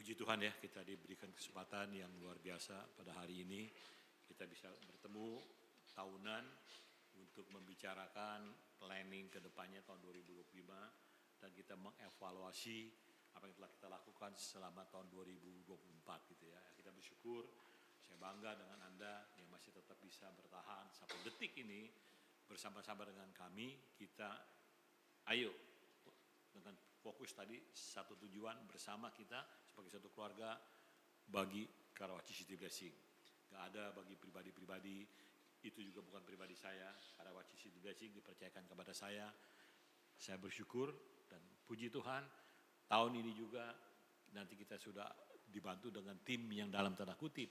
Puji Tuhan ya, kita diberikan kesempatan yang luar biasa pada hari ini. Kita bisa bertemu tahunan untuk membicarakan planning ke depannya tahun 2025 dan kita mengevaluasi apa yang telah kita lakukan selama tahun 2024 gitu ya. Kita bersyukur, saya bangga dengan Anda yang masih tetap bisa bertahan sampai detik ini bersama-sama dengan kami. Kita ayo dengan fokus tadi satu tujuan bersama kita sebagai satu keluarga bagi Karawaci City Blessing. Gak ada bagi pribadi-pribadi, itu juga bukan pribadi saya. Karawaci City Blessing dipercayakan kepada saya. Saya bersyukur dan puji Tuhan tahun ini juga nanti kita sudah dibantu dengan tim yang dalam tanda kutip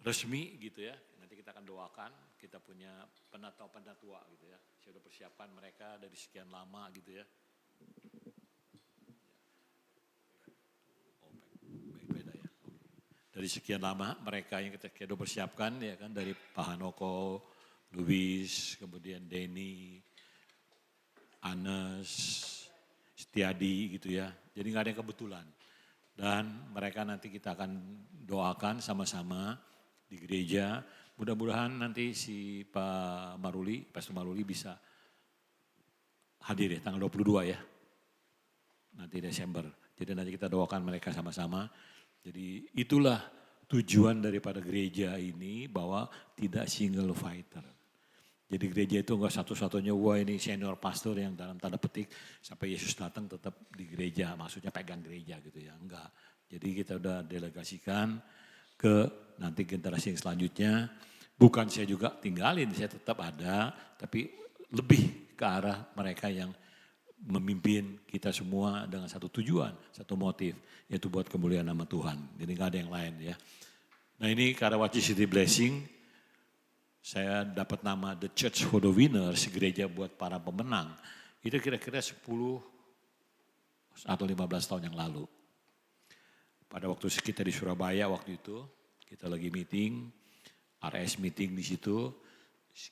resmi gitu ya. Nanti kita akan doakan, kita punya penatua gitu ya. Saya sudah persiapkan mereka dari sekian lama gitu ya. Dari sekian lama mereka yang kita sudah persiapkan ya kan, dari Pak Hanoko, Luis, kemudian Denny, Anes, Setiadi gitu ya. Jadi nggak ada yang kebetulan. Dan mereka nanti kita akan doakan sama-sama di gereja. Mudah-mudahan nanti si Pak Maruli, Pastor Maruli bisa hadir ya tanggal 22 ya. Nanti Desember. Jadi nanti kita doakan mereka sama-sama. Jadi itulah tujuan daripada gereja ini, bahwa tidak single fighter. Jadi gereja itu enggak satu-satunya, wah ini senior pastor yang dalam tanda petik sampai Yesus datang tetap di gereja, maksudnya pegang gereja gitu ya, enggak. Jadi kita udah delegasikan ke nanti generasi yang selanjutnya. Bukan saya juga tinggalin, saya tetap ada, tapi lebih ke arah mereka yang memimpin kita semua dengan satu tujuan, satu motif, yaitu buat kemuliaan nama Tuhan. Jadi gak ada yang lain ya. Nah ini Karawaci City Blessing, saya dapat nama The Church for the Winners, gereja buat para pemenang. Itu kira-kira 10 atau 15 tahun yang lalu. Pada waktu kita di Surabaya waktu itu, kita lagi meeting, RS meeting di situ,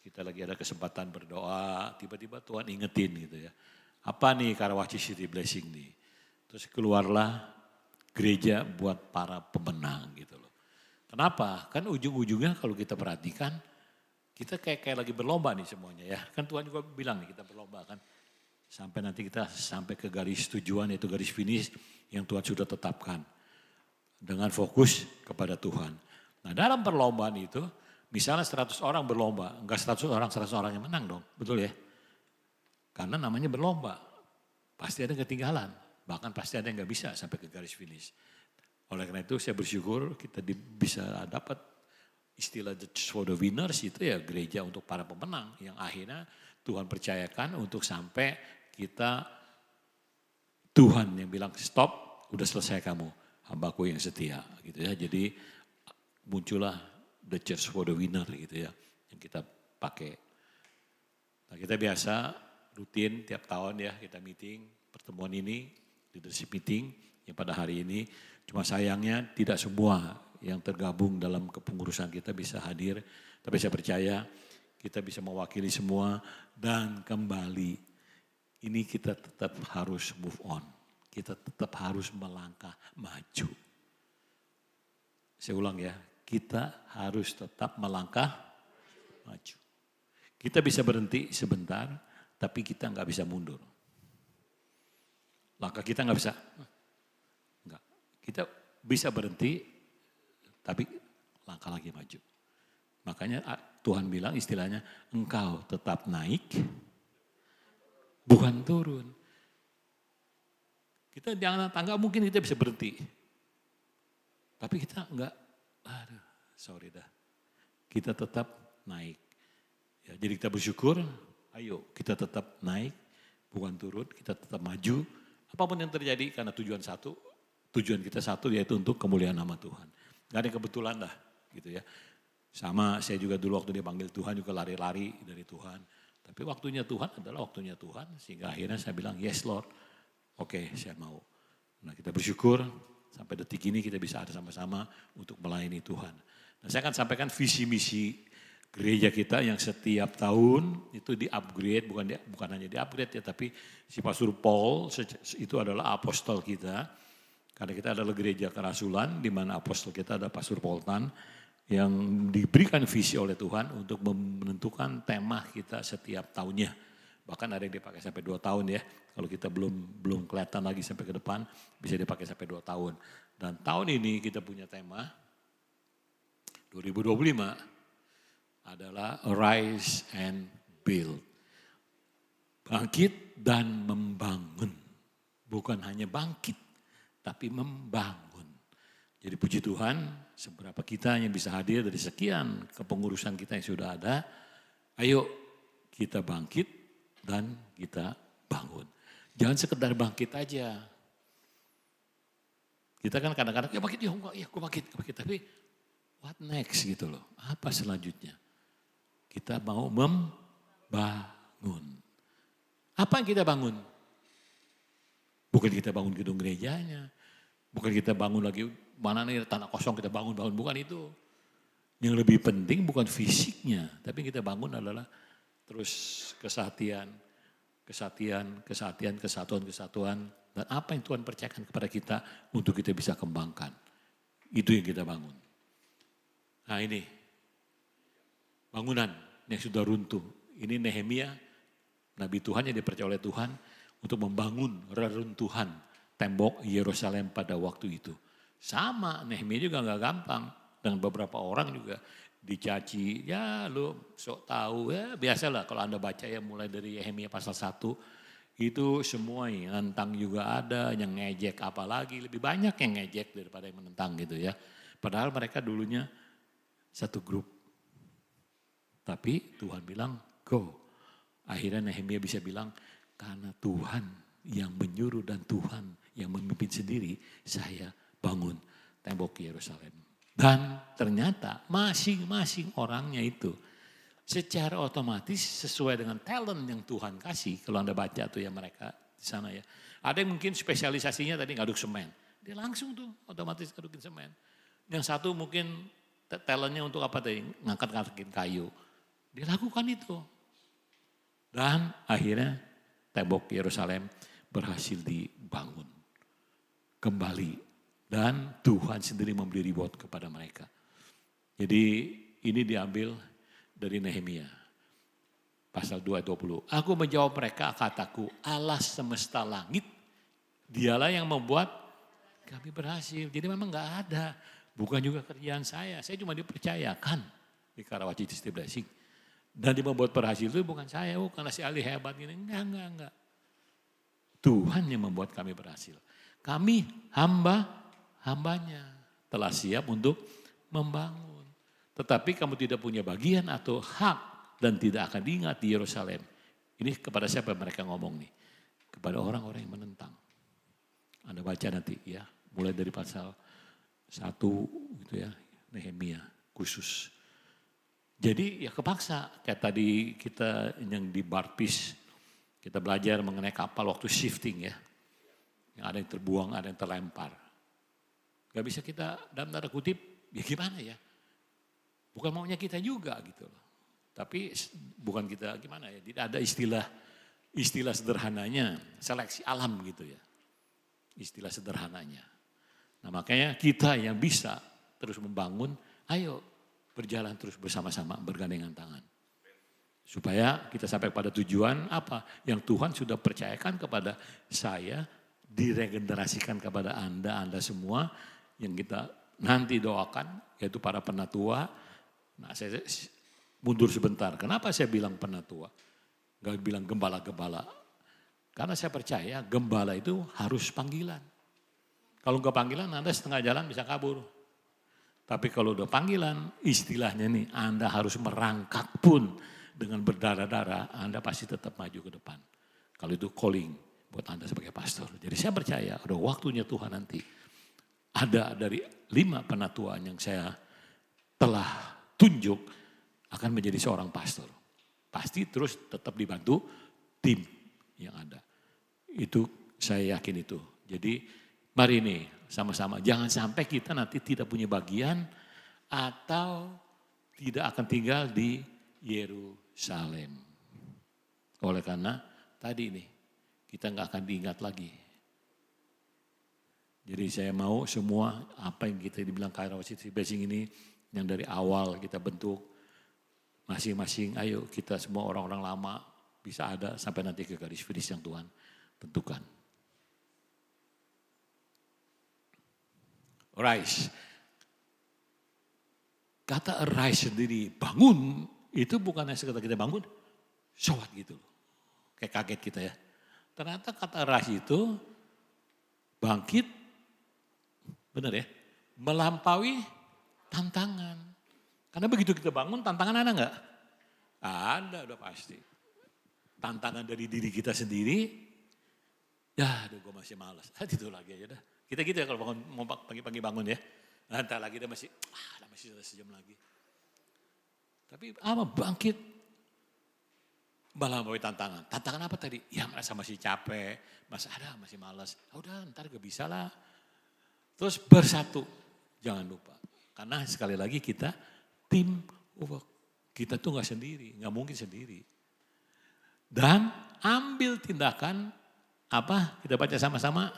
kita lagi ada kesempatan berdoa, tiba-tiba Tuhan ingetin gitu ya. Apa nih Karawaci City Blessing nih? Terus keluarlah gereja buat para pemenang gitu loh. Kenapa? Kan ujung-ujungnya kalau kita perhatikan, kita kayak lagi berlomba nih semuanya ya. Kan Tuhan juga bilang nih kita berlomba kan. Sampai nanti kita sampai ke garis tujuan, yaitu garis finish yang Tuhan sudah tetapkan. Dengan fokus kepada Tuhan. Nah dalam perlombaan itu, misalnya 100 orang berlomba, enggak 100 orang yang menang dong, betul ya? Karena namanya berlomba, pasti ada yang ketinggalan, bahkan pasti ada yang gak bisa sampai ke garis finish. Oleh karena itu saya bersyukur kita bisa dapat istilah The Church for the Winners, itu ya gereja untuk para pemenang, yang akhirnya Tuhan percayakan untuk sampai kita, Tuhan yang bilang stop, udah selesai kamu, hambaku yang setia gitu ya. Jadi muncullah The Church for the Winner gitu ya, yang kita pakai. Nah kita biasa rutin tiap tahun ya kita meeting, pertemuan ini, leadership meeting yang pada hari ini. Cuma sayangnya tidak semua yang tergabung dalam kepengurusan kita bisa hadir. Tapi saya percaya kita bisa mewakili semua dan kembali. Ini kita tetap harus move on. Kita tetap harus melangkah maju. Saya ulang ya, kita harus tetap melangkah maju. Kita bisa berhenti sebentar, tapi kita nggak bisa mundur. Langkah kita nggak bisa, nggak. Kita bisa berhenti, tapi langkah lagi maju. Makanya Tuhan bilang istilahnya, engkau tetap naik, bukan turun. Kita jangan tangga mungkin kita bisa berhenti, tapi kita nggak, aduh sorry dah. Kita tetap naik. Ya, jadi kita bersyukur. Ayo kita tetap naik, bukan turun, kita tetap maju. Apapun yang terjadi karena tujuan kita satu yaitu untuk kemuliaan nama Tuhan. Gak ada yang kebetulan dah gitu ya. Sama saya juga dulu waktu dipanggil Tuhan juga lari-lari dari Tuhan. Tapi waktunya Tuhan adalah waktunya Tuhan, sehingga akhirnya saya bilang yes Lord, oke saya mau. Nah kita bersyukur sampai detik ini kita bisa ada sama-sama untuk melayani Tuhan. Nah saya akan sampaikan visi misi gereja kita yang setiap tahun itu di-upgrade, bukan hanya di-upgrade ya, tapi si Pastor Paul itu adalah apostol kita. Karena kita adalah gereja kerasulan di mana apostol kita ada Pastor Poltan yang diberikan visi oleh Tuhan untuk menentukan tema kita setiap tahunnya. Bahkan ada yang dipakai sampai 2 tahun ya. Kalau kita belum kelihatan lagi sampai ke depan, bisa dipakai sampai 2 tahun. Dan tahun ini kita punya tema 2025 adalah Rise and Build. Bangkit dan membangun. Bukan hanya bangkit, tapi membangun. Jadi puji Tuhan, seberapa kita yang bisa hadir dari sekian kepengurusan kita yang sudah ada, ayo kita bangkit dan kita bangun. Jangan sekedar bangkit aja. Kita kan kadang-kadang, ya bangkit, ya enggak, ya gue bangkit. Tapi what next gitu loh, apa selanjutnya? Kita mau membangun. Apa yang kita bangun? Bukan kita bangun gedung gerejanya. Bukan kita bangun lagi, mana nih tanah kosong kita bangun, bukan itu. Yang lebih penting bukan fisiknya, tapi kita bangun adalah terus kesatuan, dan apa yang Tuhan percayakan kepada kita untuk kita bisa kembangkan. Itu yang kita bangun. Nah ini, bangunan yang sudah runtuh. Ini Nehemia, Nabi Tuhan yang dipercaya oleh Tuhan untuk membangun reruntuhan tembok Yerusalem pada waktu itu. Sama, Nehemia juga gak gampang. Dan beberapa orang juga dicaci, ya lu sok tahu, ya biasalah kalau Anda baca ya mulai dari Nehemia pasal 1, itu semua yang nentang juga ada, yang ngejek apalagi, lebih banyak yang ngejek daripada yang menentang gitu ya. Padahal mereka dulunya satu grup. Tapi Tuhan bilang, go. Akhirnya Nehemia bisa bilang, karena Tuhan yang menyuruh dan Tuhan yang memimpin sendiri, saya bangun tembok Yerusalem. Dan ternyata masing-masing orangnya itu secara otomatis sesuai dengan talent yang Tuhan kasih. Kalau Anda baca tuh ya mereka di sana ya. Ada yang mungkin spesialisasinya tadi ngaduk semen. Dia langsung tuh otomatis ngadukin semen. Yang satu mungkin talentnya untuk apa tadi? Ngangkat-ngangkatin kayu. Dia lakukan itu. Dan akhirnya tembok Yerusalem berhasil dibangun kembali. Dan Tuhan sendiri memberi reward kepada mereka. Jadi ini diambil dari Nehemia. Pasal 2:20. Aku menjawab mereka kataku, Allah semesta langit. Dialah yang membuat kami berhasil. Jadi memang gak ada. Bukan juga kerjaan saya. Saya cuma dipercayakan di Karawaci City Blessing. Dan dia membuat berhasil itu bukan saya. Oh karena si Ali hebat gini. Enggak. Tuhan yang membuat kami berhasil. Kami hambanya telah siap untuk membangun. Tetapi kamu tidak punya bagian atau hak dan tidak akan diingat di Yerusalem. Ini kepada siapa mereka ngomong nih? Kepada orang-orang yang menentang. Anda baca nanti ya, mulai dari pasal 1 gitu ya, Nehemia khusus. Jadi ya kepaksa, kayak tadi kita yang di Barpis, kita belajar mengenai kapal waktu shifting ya. Yang ada yang terbuang, ada yang terlempar. Gak bisa kita dalam tanda kutip, ya gimana ya. Bukan maunya kita juga gitu loh. Tapi bukan kita gimana ya, tidak ada istilah sederhananya, seleksi alam gitu ya. Istilah sederhananya. Nah makanya kita yang bisa terus membangun, ayo berjalan terus bersama-sama bergandengan tangan. Supaya kita sampai pada tujuan apa yang Tuhan sudah percayakan kepada saya, diregenerasikan kepada Anda semua yang kita nanti doakan, yaitu para penatua. Nah saya mundur sebentar, kenapa saya bilang penatua? Gak bilang gembala-gembala. Karena saya percaya gembala itu harus panggilan. Kalau gak panggilan Anda setengah jalan bisa kabur. Tapi kalau udah panggilan, istilahnya nih Anda harus merangkak pun dengan berdarah-darah, Anda pasti tetap maju ke depan. Kalau itu calling buat Anda sebagai pastor. Jadi saya percaya ada waktunya Tuhan nanti. Ada dari 5 penatuan yang saya telah tunjuk akan menjadi seorang pastor. Pasti terus tetap dibantu tim yang ada. Itu saya yakin itu. Jadi mari ini sama-sama. Jangan sampai kita nanti tidak punya bagian atau tidak akan tinggal di Yerusalem. Oleh karena tadi ini kita nggak akan diingat lagi Jadi saya mau semua apa yang kita dibilang Kairos City Blessing ini yang dari awal kita bentuk masing-masing, ayo kita semua orang-orang lama bisa ada sampai nanti ke garis finish yang Tuhan tentukan. Arise. Kata arise sendiri, bangun, itu bukannya sekedar kita bangun, sholat gitu loh. Kayak kaget kita ya. Ternyata kata arise itu bangkit, benar ya, melampaui tantangan. Karena begitu kita bangun, tantangan ada nggak? Ada, udah pasti. Tantangan dari diri kita sendiri, ya aduh gue masih malas. Itu lagi aja dah. Kita gitu ya kalau bangun, mau pagi-pagi bangun ya. Nanti lagi dia masih sejam lagi. Tapi apa bangkit melampaui tantangan. Tantangan apa tadi? Ya merasa masih capek, masih malas. Udah ntar gak bisa lah. Terus bersatu, jangan lupa. Karena sekali lagi kita tim work. Kita tuh gak sendiri, gak mungkin sendiri. Dan ambil tindakan apa? Kita baca sama-sama.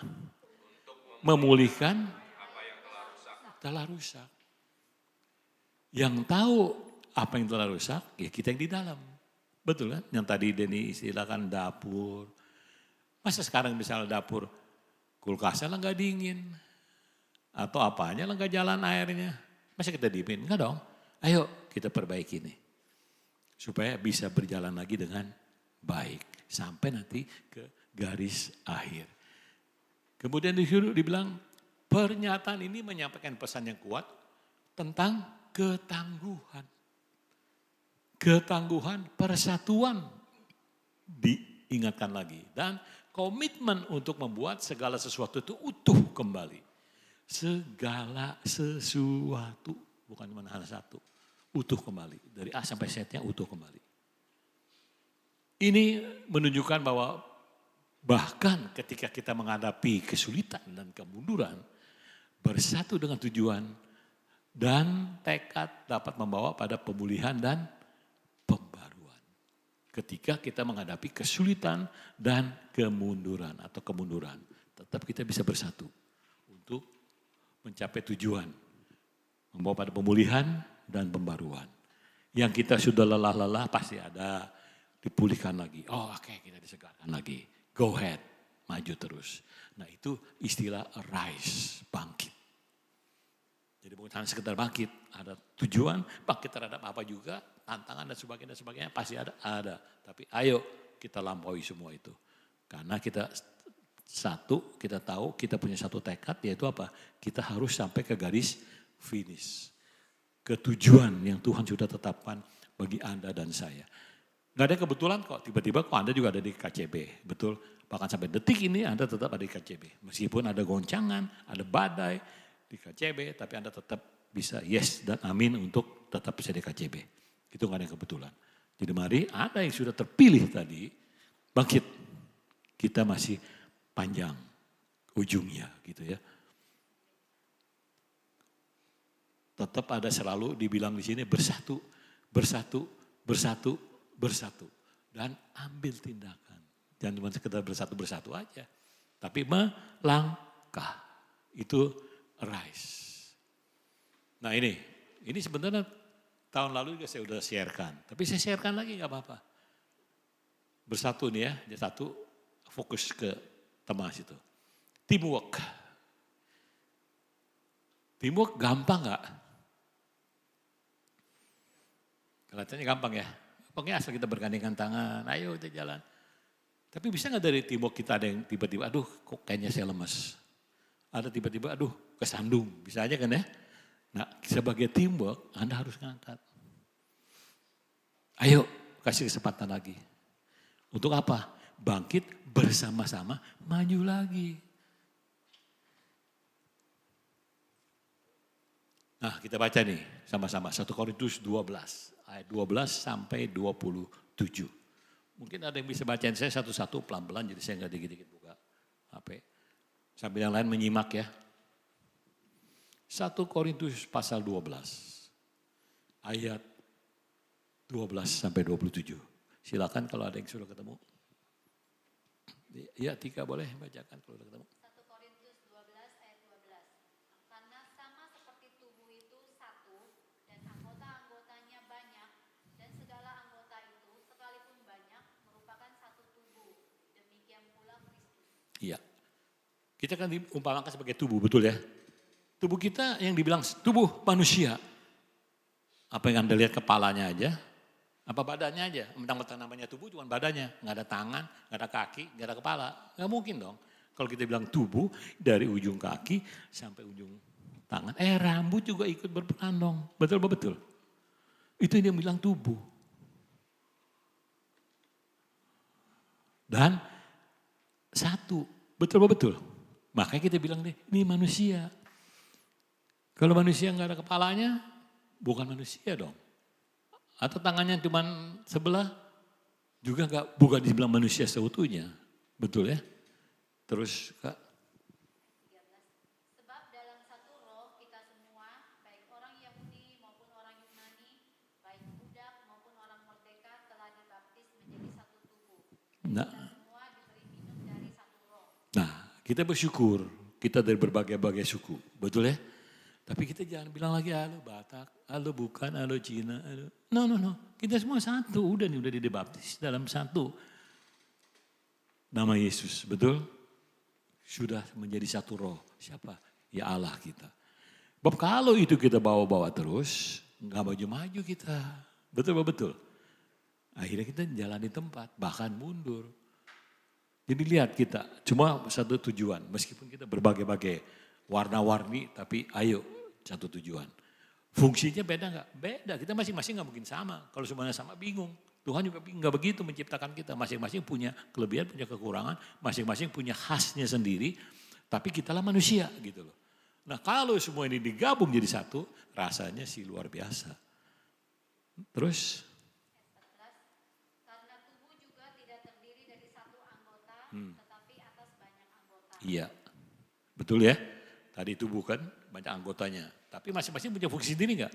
Memulihkan apa yang telah rusak. Yang tahu apa yang telah rusak, ya kita yang di dalam. Betul kan? Yang tadi Denny istilahkan dapur. Masa sekarang misalnya dapur, kulkasnya lah gak dingin. Atau apanya lah gak jalan airnya. Masa kita diemin? Enggak dong. Ayo kita perbaiki nih. Supaya bisa berjalan lagi dengan baik. Sampai nanti ke garis akhir. Kemudian disuruh dibilang pernyataan ini menyampaikan pesan yang kuat tentang ketangguhan. Ketangguhan persatuan diingatkan lagi. Dan komitmen untuk membuat segala sesuatu itu utuh kembali. Segala sesuatu, bukan cuma hanya satu, utuh kembali. Dari A sampai Z-nya utuh kembali. Ini menunjukkan bahwa bahkan ketika kita menghadapi kesulitan dan kemunduran, bersatu dengan tujuan dan tekad dapat membawa pada pemulihan dan pembaruan. Ketika kita menghadapi kesulitan dan kemunduran atau kemunduran, tetap kita bisa bersatu untuk mencapai tujuan, membawa pada pemulihan dan pembaruan. Yang kita sudah lelah-lelah pasti ada dipulihkan lagi. Oh oke, kita disegarkan lagi. Go ahead, maju terus. Nah itu istilah arise, bangkit. Jadi bukan hanya sekedar bangkit, ada tujuan, bangkit terhadap apa juga, tantangan dan sebagainya pasti ada. Tapi ayo kita lampaui semua itu. Karena kita satu, kita tahu kita punya satu tekad, yaitu apa? Kita harus sampai ke garis finish. Ke tujuan yang Tuhan sudah tetapkan bagi Anda dan saya. Gak ada kebetulan kok, tiba-tiba kok Anda juga ada di KCB. Betul, bahkan sampai detik ini Anda tetap ada di KCB. Meskipun ada goncangan, ada badai di KCB, tapi Anda tetap bisa yes dan amin untuk tetap bisa di KCB. Itu gak ada kebetulan. Jadi mari ada yang sudah terpilih tadi, bangkit. Kita masih panjang ujungnya gitu ya. Tetap ada selalu dibilang di sini bersatu, bersatu, bersatu, bersatu. Dan ambil tindakan. Jangan cuma sekedar bersatu-bersatu aja. Tapi melangkah. Itu arise. Nah ini sebenarnya tahun lalu juga saya udah sharekan. Tapi saya sharekan lagi gak apa-apa. Bersatu nih ya, satu fokus ke teman situ. Teamwork. Teamwork gampang gak? Kelihatannya gampang ya. Pokoknya asal kita bergandengan tangan, ayo kita jalan. Tapi bisa gak dari teamwork kita ada yang tiba-tiba, aduh kok kayaknya saya lemes. Ada tiba-tiba, aduh kesandung. Bisa aja kan ya. Nah sebagai teamwork Anda harus ngangkat. Ayo kasih kesempatan lagi. Untuk apa? Bangkit bersama-sama maju lagi. Nah kita baca nih sama-sama 1 Korintus 12 ayat 12 sampai 27. Mungkin ada yang bisa bacain saya satu-satu pelan-pelan jadi saya nggak dikit-dikit buka HP. Sambil yang lain menyimak ya. 1 Korintus pasal 12 ayat 12 sampai 27. Silakan kalau ada yang sudah ketemu. Ya Tika boleh bacakan kalau sudah ketemu. 1 Korintus 12 ayat 12 Iya. Kita kan diumpamakan sebagai tubuh, betul ya? Tubuh kita yang dibilang tubuh manusia. Apa yang Anda lihat kepalanya aja, apa badannya aja. Mentang-mentang namanya tubuh cuma badannya. Nggak ada tangan, nggak ada kaki, nggak ada kepala. Nggak mungkin dong. Kalau kita bilang tubuh dari ujung kaki sampai ujung tangan. Rambut juga ikut berperan dong. Betul betul. Itu yang dia bilang tubuh. Dan satu, betul. Makanya kita bilang deh, ini manusia. Kalau manusia nggak ada kepalanya, bukan manusia dong. Atau tangannya cuma sebelah, juga bukan dibilang manusia seutuhnya. Betul ya? Terus Kak. Sebab dalam satu roh kita semua, baik orang Yahudi maupun orang Yunani, baik budak maupun orang merdeka telah dibaptis menjadi satu tubuh. Kita semua diberi minum dari satu roh. Nah, kita bersyukur, kita dari berbagai-bagai suku, betul ya? Tapi kita jangan bilang lagi, halo Batak, halo bukan, halo Cina, halo. No. Kita semua satu, udah dibaptis dalam satu. Nama Yesus, betul? Sudah menjadi satu roh. Siapa? Ya Allah kita. Sebab kalau itu kita bawa-bawa terus, nggak maju-maju kita. Betul. Akhirnya kita jalan di tempat, bahkan mundur. Jadi lihat kita, cuma satu tujuan. Meskipun kita berbagai-bagai warna-warni, tapi ayo satu tujuan. Fungsinya beda nggak? Beda, kita masing-masing nggak mungkin sama. Kalau semuanya sama bingung. Tuhan juga nggak begitu menciptakan kita. Masing-masing punya kelebihan, punya kekurangan. Masing-masing punya khasnya sendiri. Tapi kitalah manusia gitu loh. Nah kalau semua ini digabung jadi satu, rasanya sih luar biasa. Terus? Karena tubuh juga tidak terdiri dari satu anggota, tetapi atas banyak anggota. Iya, betul ya. Tadi tubuh kan banyak anggotanya. Tapi masing-masing punya fungsi sendiri enggak?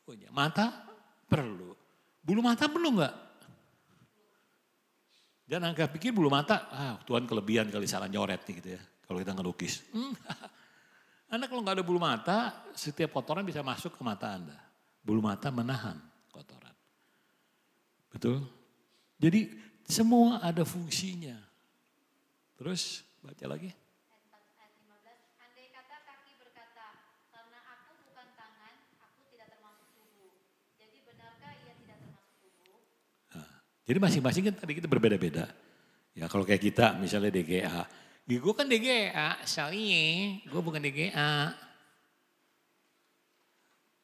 Punya. Mata perlu. Bulu mata perlu enggak? Jangan angka pikir bulu mata, Tuhan kelebihan kali salah nyoret nih gitu ya. Kalau kita ngelukis. Anda kalau nggak ada bulu mata, setiap kotoran bisa masuk ke mata Anda. Bulu mata menahan kotoran. Betul? Jadi semua ada fungsinya. Terus baca lagi. Ayat 15, andai kata kaki berkata, karena aku bukan tangan, aku tidak termasuk tubuh. Jadi benarkah ia tidak termasuk tubuh? Jadi masing-masing kan tadi kita berbeda-beda. Ya kalau kayak kita misalnya DGA. Ya, gue kan DGA, sorry gue bukan DGA.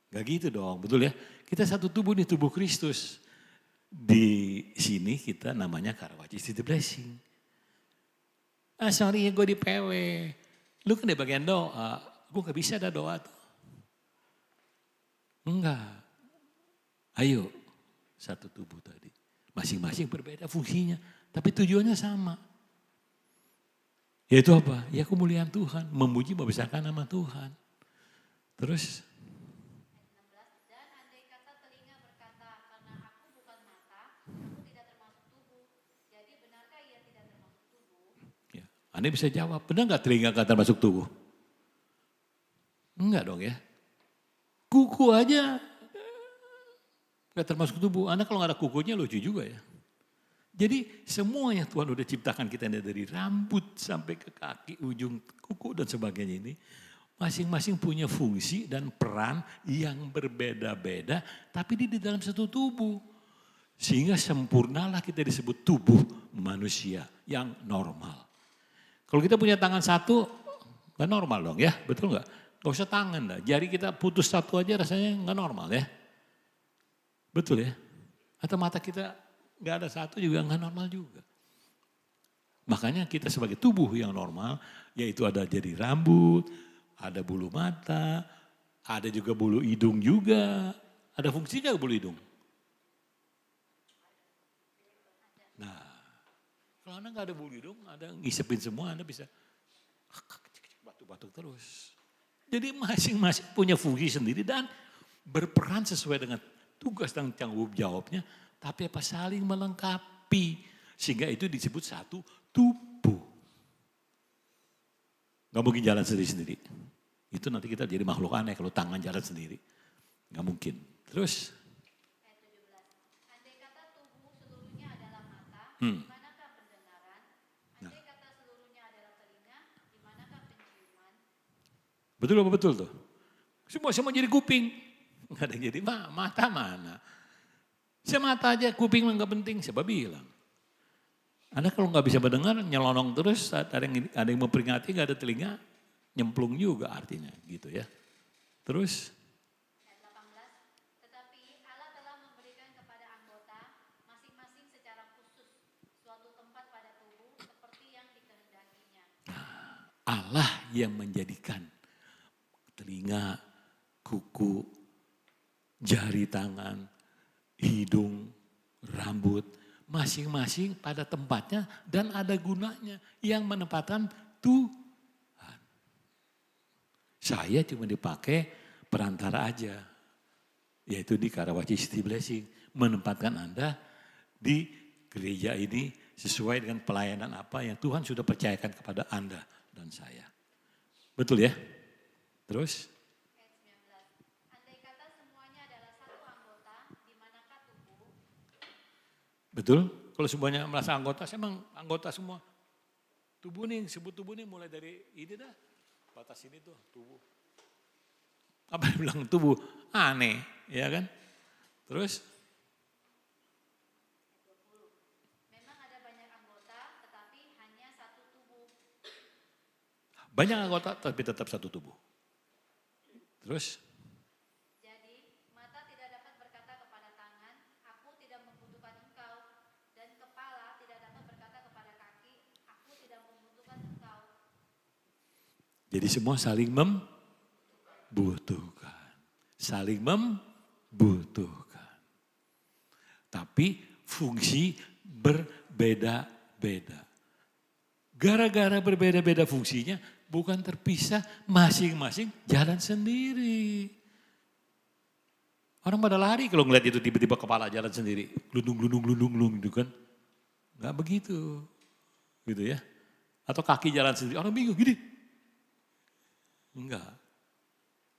Gak gitu dong, betul ya. Kita satu tubuh nih, tubuh Kristus. Di sini kita namanya Karawaci City Blessing. Sorry gue di PW. Lu kan di bagian doa, gue gak bisa ada doa tuh. Enggak. Ayo, satu tubuh tadi. Masing-masing berbeda fungsinya, tapi tujuannya sama. Yaitu apa? Ya kemuliaan Tuhan, memuji membesarkan nama Tuhan. Terus? Dan andai kata telinga berkata, karena aku bukan mata, aku tidak termasuk tubuh. Jadi benarkah ia tidak termasuk tubuh? Ya, Anda bisa jawab, benar gak telinga gak termasuk tubuh? Enggak dong ya. Kuku aja gak termasuk tubuh. Anda kalau gak ada kukunya lucu juga ya. Jadi semua yang Tuhan udah ciptakan kita dari rambut sampai ke kaki, ujung kuku dan sebagainya ini. Masing-masing punya fungsi dan peran yang berbeda-beda tapi di dalam satu tubuh. Sehingga sempurnalah kita disebut tubuh manusia yang normal. Kalau kita punya tangan satu, gak normal dong ya, betul gak? Gak usah tangan dah, jari kita putus satu aja rasanya gak normal ya. Betul ya? Atau mata kita gak ada satu juga gak normal juga. Makanya kita sebagai tubuh yang normal, yaitu ada jadi rambut, ada bulu mata, ada juga bulu hidung juga. Ada fungsinya bulu hidung? Nah, kalau Anda gak ada bulu hidung, Anda ngisepin semua, Anda bisa batuk-batuk terus. Jadi masing-masing punya fungsi sendiri dan berperan sesuai dengan tugas dan tanggung jawabnya. Tapi apa saling melengkapi. Sehingga itu disebut satu tubuh. Gak mungkin jalan sendiri-sendiri. Itu nanti kita jadi makhluk aneh kalau tangan jalan sendiri. Gak mungkin. Terus. Ayat 17, andai kata tubuh seluruhnya adalah mata, manakah pendengaran? Andai kata seluruhnya Betul apa betul tuh? Semua jadi kuping. Nggak ada yang jadi mata mana. Semata aja kuping nggak penting, siapa bilang. Anda kalau nggak bisa mendengar, nyelonong terus, ada yang memperingati, nggak ada telinga, nyemplung juga artinya gitu ya. Terus, Ayat 18, tetapi Allah telah memberikan kepada anggota masing-masing secara khusus suatu tempat pada tubuh seperti yang dikehendakinya. Allah yang menjadikan telinga, kuku, jari tangan, hidung, rambut, masing-masing pada tempatnya dan ada gunanya yang menempatkan Tuhan. Saya cuma dipakai perantara aja, yaitu di Karawaci City Blessing, menempatkan Anda di gereja ini sesuai dengan pelayanan apa yang Tuhan sudah percayakan kepada Anda dan saya. Betul ya? Terus? Ayat 19, andai kata semuanya adalah satu anggota, di manakah tubuh? Betul? Kalau semuanya merasa anggota, saya emang anggota semua. Tubuh nih, sebut tubuh nih mulai dari ini dah. Batas ini tuh tubuh. Apa yang bilang tubuh? Aneh, ya kan? Terus? Memang ada banyak anggota, tetapi hanya satu tubuh. Banyak anggota tapi tetap satu tubuh. Terus? Jadi, mata tidak dapat berkata kepada tangan, aku tidak membutuhkan engkau. Dan kepala tidak dapat berkata kepada kaki, aku tidak membutuhkan engkau. Jadi semua saling membutuhkan. Saling membutuhkan. Tapi fungsi berbeda-beda. Gara-gara berbeda-beda fungsinya bukan terpisah, masing-masing jalan sendiri. Orang pada lari kalau ngeliat itu tiba-tiba kepala jalan sendiri. Glundung gitu kan. Enggak begitu. Gitu ya. Atau kaki jalan sendiri. Orang bingung gini. Enggak.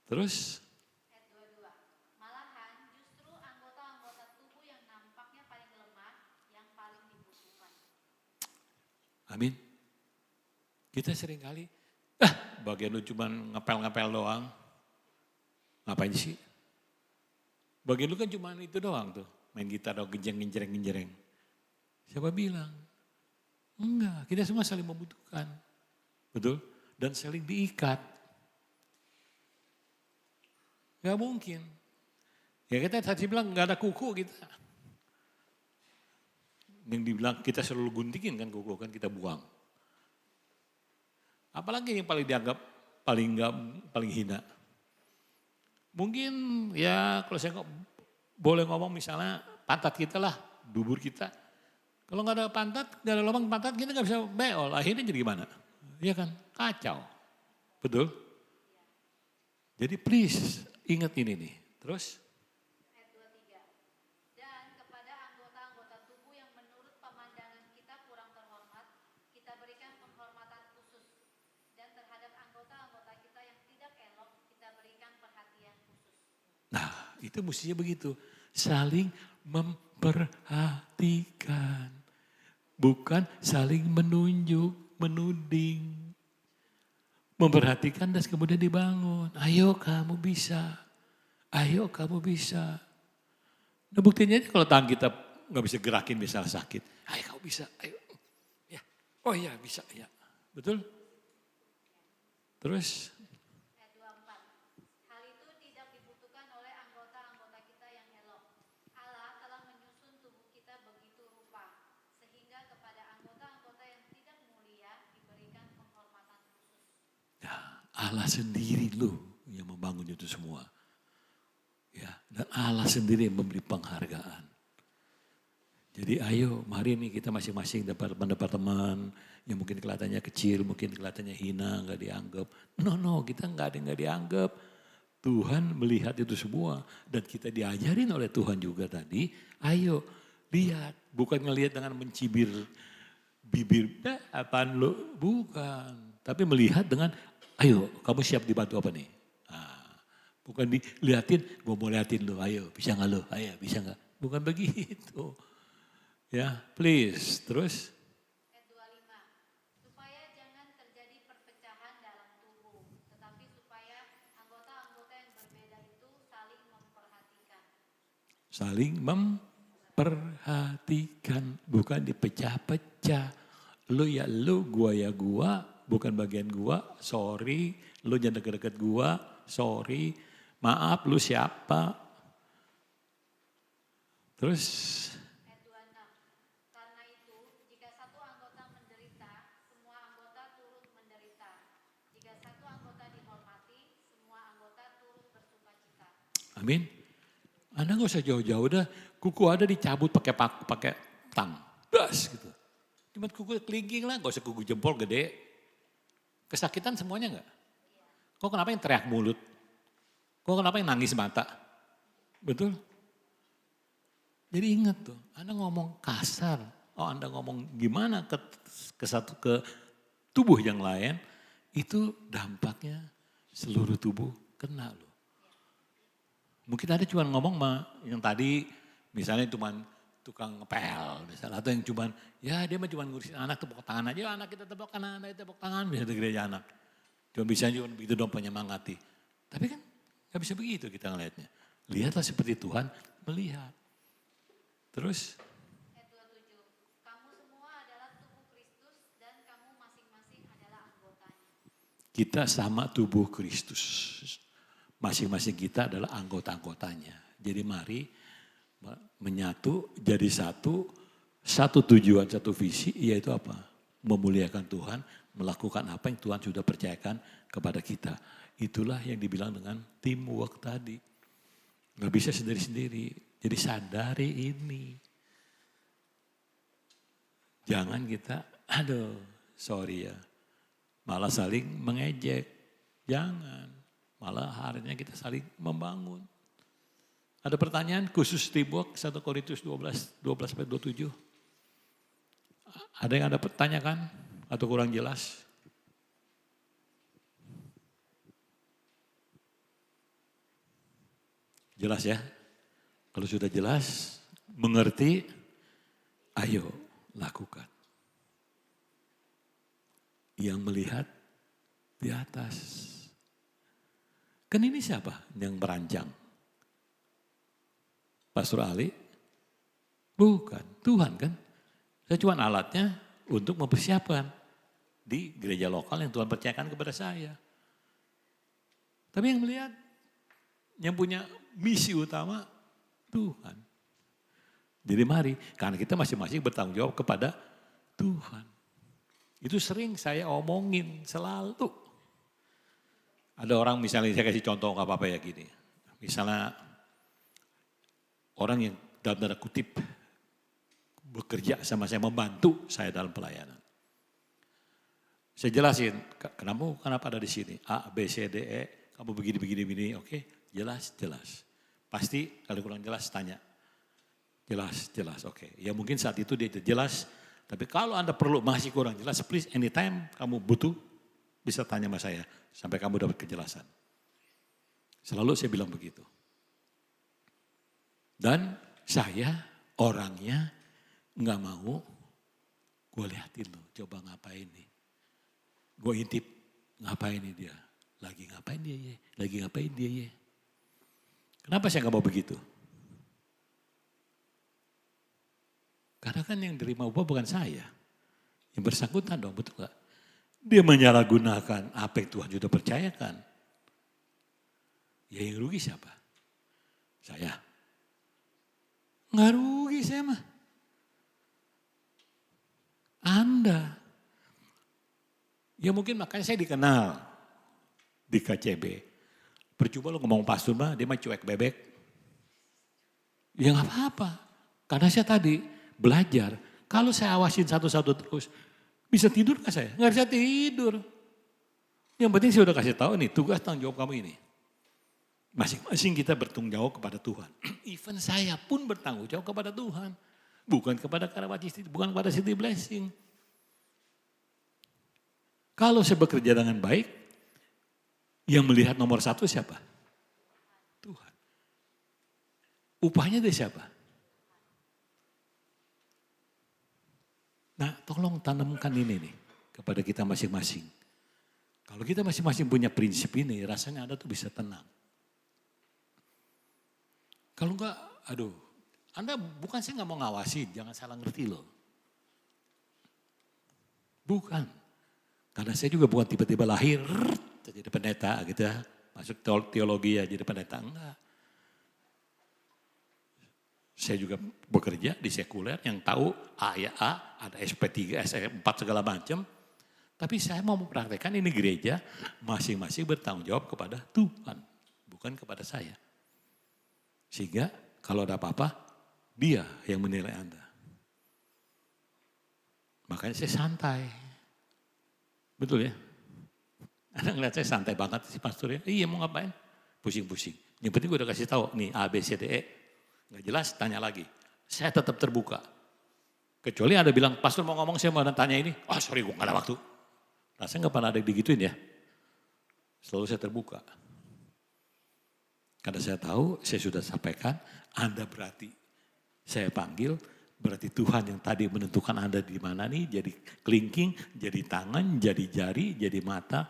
Terus? Ayat 22, malahan justru anggota-anggota tubuh yang nampaknya paling lemah, yang paling dibutuhkan. Amin. Kita sering kali, bagian lu cuma ngepel-ngepel doang. Ngapain sih? Bagian lu kan cuma itu doang tuh. Main gitar atau genjreng. Siapa bilang? Enggak, kita semua saling membutuhkan. Betul? Dan saling diikat. Gak mungkin. Ya kita tadi bilang gak ada kuku kita. Yang dibilang kita selalu guntingin kan kuku kan kita buang. Apalagi yang paling dianggap paling hina. Mungkin ya kalau saya boleh ngomong misalnya pantat kita lah, dubur kita. Kalau nggak ada pantat, nggak ada lubang pantat kita nggak bisa beol. Akhirnya jadi gimana? Iya kan? Kacau. Betul? Jadi please ingat ini nih. Terus? Ayat 23, dan kepada anggota-anggota tubuh yang menurut pemandangan kita kurang terhormat, kita berikan penghormatan khusus. Dan terhadap anggota-anggota kita yang tidak elok, kita berikan perhatian khusus. Nah itu mestinya begitu. Saling memperhatikan. Bukan saling menunjuk, menuding. Memperhatikan dan kemudian dibangun. Ayo kamu bisa. Ayo kamu bisa. Nah buktinya kalau tangan kita nggak bisa gerakin misalnya sakit. Ayo kamu bisa. Ayo. Ya. Oh iya bisa. Ya. Betul? Terus? Ayat 24, hal itu tidak dibutuhkan oleh anggota-anggota kita yang elok. Allah telah menyusun tubuh kita begitu rupa, sehingga kepada anggota-anggota yang tidak mulia diberikan penghormatan khusus. Ya, Allah sendiri loh yang membangun itu semua. Ya, dan Allah sendiri yang memberi penghargaan. Jadi ayo mari nih kita masing-masing departemen yang mungkin kelihatannya kecil, mungkin kelihatannya hina, nggak dianggap. No, kita nggak dianggap. Tuhan melihat itu semua dan kita diajarin oleh Tuhan juga tadi. Ayo lihat, bukan ngelihat dengan mencibir bibir, apaan lo? Bukan. Tapi melihat dengan, ayo kamu siap dibantu apa nih? Nah, bukan dilihatin, gue mau liatin lo, ayo bisa gak lo? Ayo bisa gak? Bukan begitu. Ya, please. Terus? Ayat 25, supaya jangan terjadi perpecahan dalam tubuh, tetapi supaya Saling memperhatikan, bukan dipecah-pecah. Lu ya lu, gua ya gua, bukan bagian gua, sorry. Lu jangan deket-deket gua, sorry. Maaf, lu siapa? Terus Ayat 26. Karena itu, jika satu anggota menderita, semua anggota turut menderita. Jika satu anggota dihormati, semua anggota turut bersukacita. amin. Anda nggak usah jauh-jauh dah. Kuku ada dicabut pakai tang. Das gitu. Cuma kuku kelingking lah, nggak usah kuku jempol gede. Kesakitan semuanya nggak? Kok kenapa yang teriak mulut? Kok kenapa yang nangis mata? Betul? Jadi ingat tuh, Anda ngomong kasar. Oh Anda ngomong gimana ke tubuh yang lain. Itu dampaknya seluruh tubuh kena loh. Mungkin ada cuma ngomong yang tadi misalnya cuma tukang ngepel misalnya. Atau yang cuma ya dia mah cuma ngurusin anak tepuk tangan aja. Anak kita tepuk kanan, anak kita tepuk tangan. Bisa di gereja anak. Cuma bisa juga begitu dong penyemangati. Tapi kan gak bisa begitu kita ngelihatnya. Lihatlah seperti Tuhan melihat. Terus Ayat 27. Kamu semua adalah tubuh Kristus dan kamu masing-masing adalah anggotanya. kita sama tubuh Kristus. Masing-masing kita adalah anggota-anggotanya. Jadi mari menyatu jadi satu tujuan, satu visi, yaitu apa? Memuliakan Tuhan, melakukan apa yang Tuhan sudah percayakan kepada kita. Itulah yang dibilang dengan teamwork tadi. Gak bisa sendiri-sendiri. Jadi sadari ini. Jangan kita, sorry ya. Malah saling mengejek. Jangan. Malah harinya kita saling membangun. Ada pertanyaan khusus teamwork 1 Korintus 12-27. Ada yang ada pertanyakan atau kurang jelas? Jelas ya? Kalau sudah jelas, mengerti, ayo lakukan. Yang melihat di atas. Kan ini siapa yang merancang? Pastor Ali? Bukan, Tuhan kan. Saya cuma alatnya untuk mempersiapkan di gereja lokal yang Tuhan percayakan kepada saya. Tapi yang melihat, yang punya misi utama Tuhan. Jadi mari, karena kita masing-masing bertanggung jawab kepada Tuhan. Itu sering saya omongin selalu. Ada orang misalnya, saya kasih contoh gak apa-apa ya gini. Misalnya orang yang dalam tanda kutip bekerja sama saya, membantu saya dalam pelayanan. Saya jelasin, kenapa ada di sini? A, B, C, D, E, kamu begini, oke, jelas. Pasti kalau kurang jelas tanya. Jelas, oke. Ya mungkin saat itu dia jelas, tapi kalau Anda perlu masih kurang jelas, please anytime kamu butuh, bisa tanya sama saya, sampai kamu dapat kejelasan. Selalu saya bilang begitu. Dan saya orangnya nggak mau, gue liatin loh, coba ngapain nih. Gue intip, ngapain nih dia. Lagi ngapain dia ya. Kenapa saya nggak mau begitu? Karena kan yang terima upah bukan saya. Yang bersangkutan dong, betul gak? Dia menyalahgunakan apa yang Tuhan sudah percayakan. Ya yang rugi siapa? Saya. Nggak rugi saya mah. Anda. Ya mungkin makanya saya dikenal di KCB. Percuma lo ngomong pastor mah, dia mah cuek bebek. Ya nggak apa-apa. Karena saya tadi belajar. Kalau saya awasin satu-satu terus, bisa tidur gak saya? Nggak bisa tidur. Yang penting saya udah kasih tahu nih, tugas tanggung jawab kamu ini. Masing-masing kita bertanggung jawab kepada Tuhan. Even saya pun bertanggung jawab kepada Tuhan. Bukan kepada Karawaci City, bukan kepada City Blessing. Kalau saya bekerja dengan baik, yang melihat nomor satu siapa? Tuhan. Upahnya dari siapa? Nah tolong tanamkan ini nih kepada kita masing-masing. Kalau kita masing-masing punya prinsip ini, rasanya Anda tuh bisa tenang. Kalau enggak, Anda bukan saya nggak mau ngawasin, jangan salah ngerti loh. Bukan. Karena saya juga bukan tiba-tiba lahir jadi pendeta gitu ya. Masuk teologi ya jadi pendeta, enggak. Saya juga bekerja di sekuler yang tahu A ya A, ada SP3, SP4 segala macam. Tapi saya mau mempraktekkan ini gereja masing-masing bertanggung jawab kepada Tuhan, bukan kepada saya. Sehingga kalau ada apa-apa, dia yang menilai Anda. Makanya saya santai. Betul ya? Anda ngeliat saya santai banget sih pastor ya. Iya mau ngapain? Pusing-pusing. Yang penting gue udah kasih tahu nih A, B, C, D, E. Gak jelas tanya lagi. Saya tetap terbuka. Kecuali ada bilang, pastor mau ngomong saya mau tanya ini. Oh sorry gue gak ada waktu. Rasanya gak pernah ada digituin ya. Selalu saya terbuka. Karena saya tahu, saya sudah sampaikan, Anda berarti saya panggil, berarti Tuhan yang tadi menentukan Anda di mana nih, jadi kelingking, jadi tangan, jadi jari, jadi mata.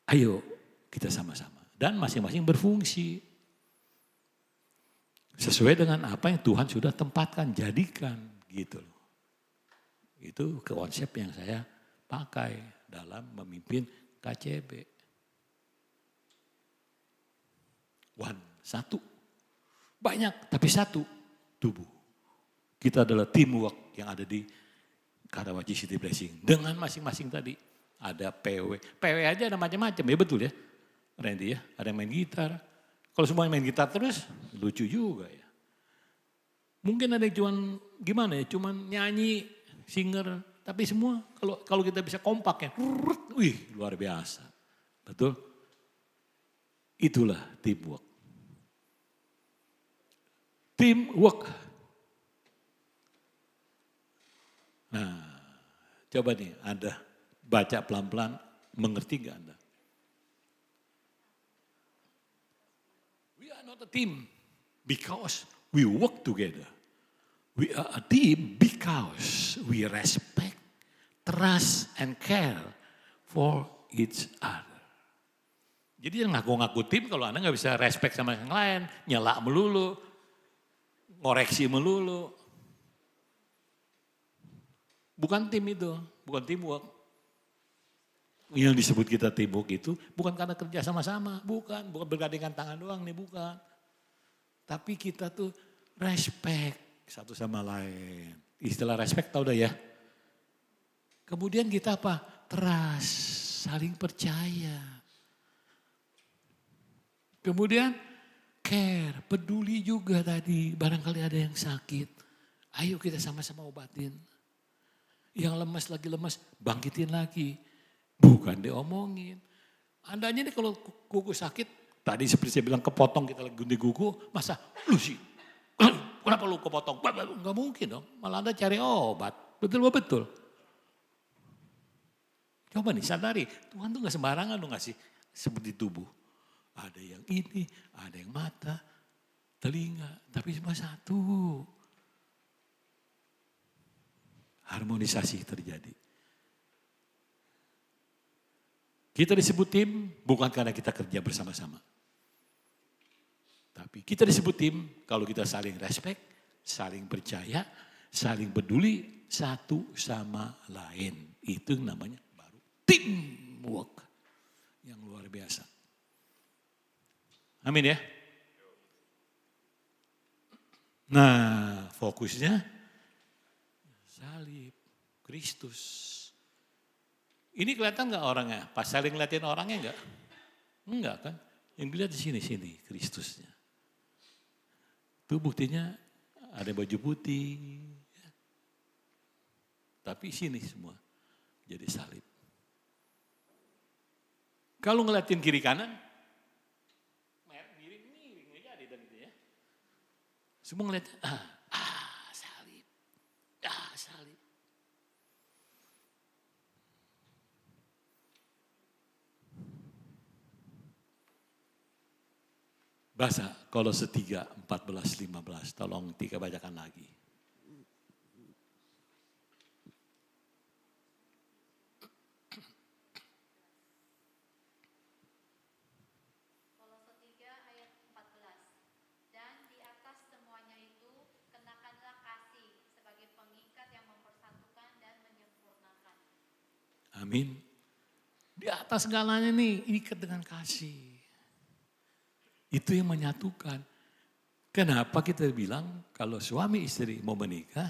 Ayo kita sama-sama. Dan masing-masing berfungsi. Sesuai dengan apa yang Tuhan sudah tempatkan, jadikan gitu loh. Itu konsep yang saya pakai dalam memimpin KCB. Satu. Banyak, tapi satu. Tubuh. Kita adalah teamwork yang ada di Karawaci City Blessing. Dengan masing-masing tadi. Ada PW. PW aja ada macam-macam ya betul ya. Randy ya, ada yang main gitar. Kalau semuanya main gitar terus, lucu juga ya. Mungkin ada yang cuman gimana ya, cuman nyanyi, singer. Tapi semua kalau kita bisa kompak ya, wih luar biasa. Betul? Itulah teamwork. Teamwork. Nah, coba nih Anda baca pelan-pelan, mengerti gak Anda? We are not a team because we work together. We are a team because we respect, trust, and care for each other. Jadi yang ngaku-ngaku tim kalau Anda gak bisa respect sama yang lain, nyela melulu, ngoreksi melulu. Bukan tim itu, bukan teamwork. Yang disebut kita teamwork itu bukan karena kerja sama-sama, bukan bergandengan tangan doang nih, bukan. Tapi kita tuh respect satu sama lain. Istilah respect tau dah ya. Kemudian kita apa? Trust, saling percaya. Kemudian care, peduli juga tadi. Barangkali ada yang sakit. Ayo kita sama-sama obatin. Yang lemas lagi lemas, bangkitin lagi. Bukan diomongin. Andanya nih kalau kuku sakit, tadi seperti saya bilang kepotong kita lagi gunting kuku, masa lu sih, kenapa lu kepotong? Enggak mungkin dong, malah Anda cari obat. Betul. Coba nih sadari, Tuhan tuh gak sembarangan dong ngasih seperti tubuh. Ada yang ini, ada yang mata, telinga, tapi cuma satu. Harmonisasi terjadi. Kita disebut tim bukan karena kita kerja bersama-sama. Tapi kita disebut tim kalau kita saling respect, saling percaya, saling peduli satu sama lain. Itu namanya baru teamwork yang luar biasa. Amin ya. Nah fokusnya salib, Kristus. Ini kelihatan gak orangnya? Pas saling ngeliatin orangnya enggak? Enggak kan? Yang dilihat di sini Kristusnya. Itu buktinya ada baju putih. Tapi sini semua jadi salib. Kalau ngeliatin kiri kanan, miring jadi dan itu ya. Semua ngeliat, salib. Salib. Bahasa Kolose 3, 14, 15. Tolong Tika bacakan lagi. Kolose 3 ayat 14. Dan di atas semuanya itu Amin. Di atas segalanya nih, ikat dengan kasih. Itu yang menyatukan. Kenapa kita bilang kalau suami istri mau menikah,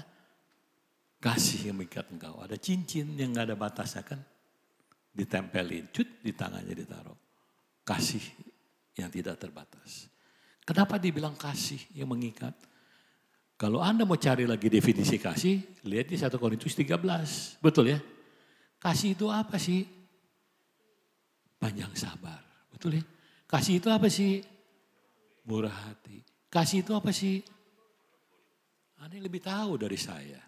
kasih yang mengikat engkau. Ada cincin yang gak ada batasnya kan. Ditempelin, di tangannya ditaruh. Kasih yang tidak terbatas. Kenapa dibilang kasih yang mengikat? Kalau Anda mau cari lagi definisi kasih, lihat di 1 Korintus 13. Betul ya? Kasih itu apa sih? Panjang sabar. Betul ya? Kasih itu apa sih? Murah hati. Kasih itu apa sih? Anda lebih tahu dari saya.